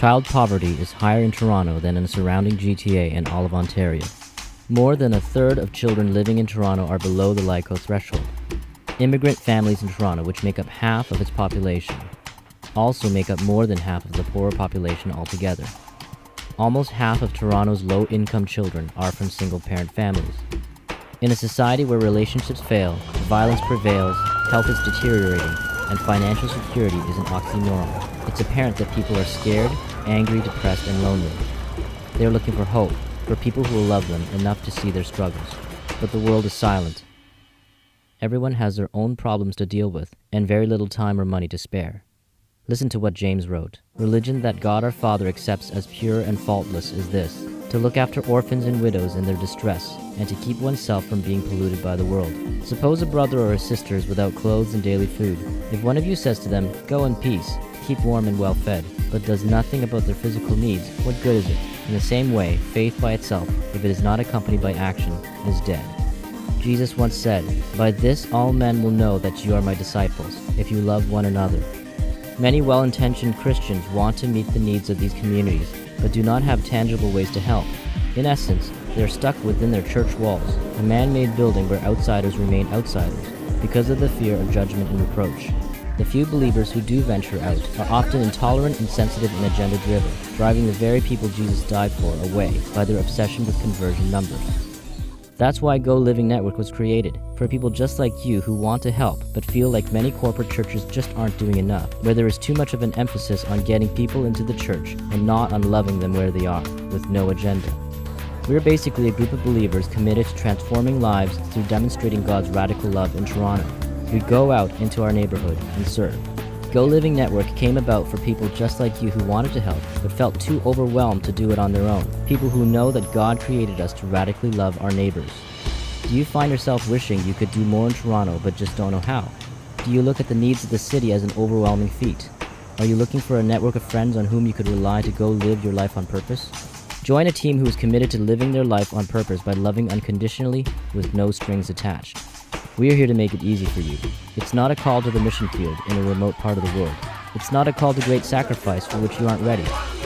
Child poverty is higher in Toronto than in the surrounding GTA and all of Ontario. More than a third of children living in Toronto are below the LICO threshold. Immigrant families in Toronto, which make up half of its population, also make up more than half of the poorer population altogether. Almost half of Toronto's low-income children are from single-parent families. In a society where relationships fail, violence prevails, health is deteriorating, and financial security is an oxymoron, it's apparent that people are scared, angry, depressed, and lonely. They are looking for hope, for people who will love them enough to see their struggles. But the world is silent. Everyone has their own problems to deal with, and very little time or money to spare. Listen to what James wrote. Religion that God our Father accepts as pure and faultless is this: to look after orphans and widows in their distress, and to keep oneself from being polluted by the world. Suppose a brother or a sister is without clothes and daily food. If one of you says to them, "Go in peace, keep warm and well fed," but does nothing about their physical needs, what good is it? In the same way, faith by itself, if it is not accompanied by action, is dead. Jesus once said, "By this all men will know that you are my disciples, if you love one another." Many well-intentioned Christians want to meet the needs of these communities, but do not have tangible ways to help. In essence, they are stuck within their church walls, a man-made building where outsiders remain outsiders, because of the fear of judgment and reproach. The few believers who do venture out are often intolerant, insensitive, and agenda-driven, driving the very people Jesus died for away by their obsession with conversion numbers. That's why Go Living Network was created, for people just like you who want to help but feel like many corporate churches just aren't doing enough, where there is too much of an emphasis on getting people into the church and not on loving them where they are, with no agenda. We're basically a group of believers committed to transforming lives through demonstrating God's radical love in Toronto. We go out into our neighborhood and serve. Go Living Network came about for people just like you who wanted to help, but felt too overwhelmed to do it on their own. People who know that God created us to radically love our neighbors. Do you find yourself wishing you could do more in Toronto, but just don't know how? Do you look at the needs of the city as an overwhelming feat? Are you looking for a network of friends on whom you could rely to go live your life on purpose? Join a team who is committed to living their life on purpose by loving unconditionally with no strings attached. We are here to make it easy for you. It's not a call to the mission field in a remote part of the world. It's not a call to great sacrifice for which you aren't ready.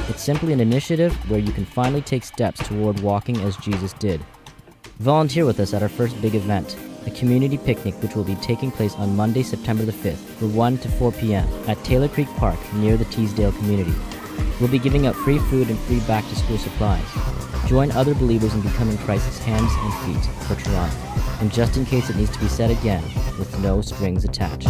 It's simply an initiative where you can finally take steps toward walking as Jesus did. Volunteer with us at our first big event, a community picnic which will be taking place on Monday, September the 5th, from 1 to 4 p.m. at Taylor Creek Park near the Teesdale community. We'll be giving out free food and free back-to-school supplies. Join other believers in becoming Christ's hands and feet for Toronto. And just in case it needs to be said again, with no strings attached.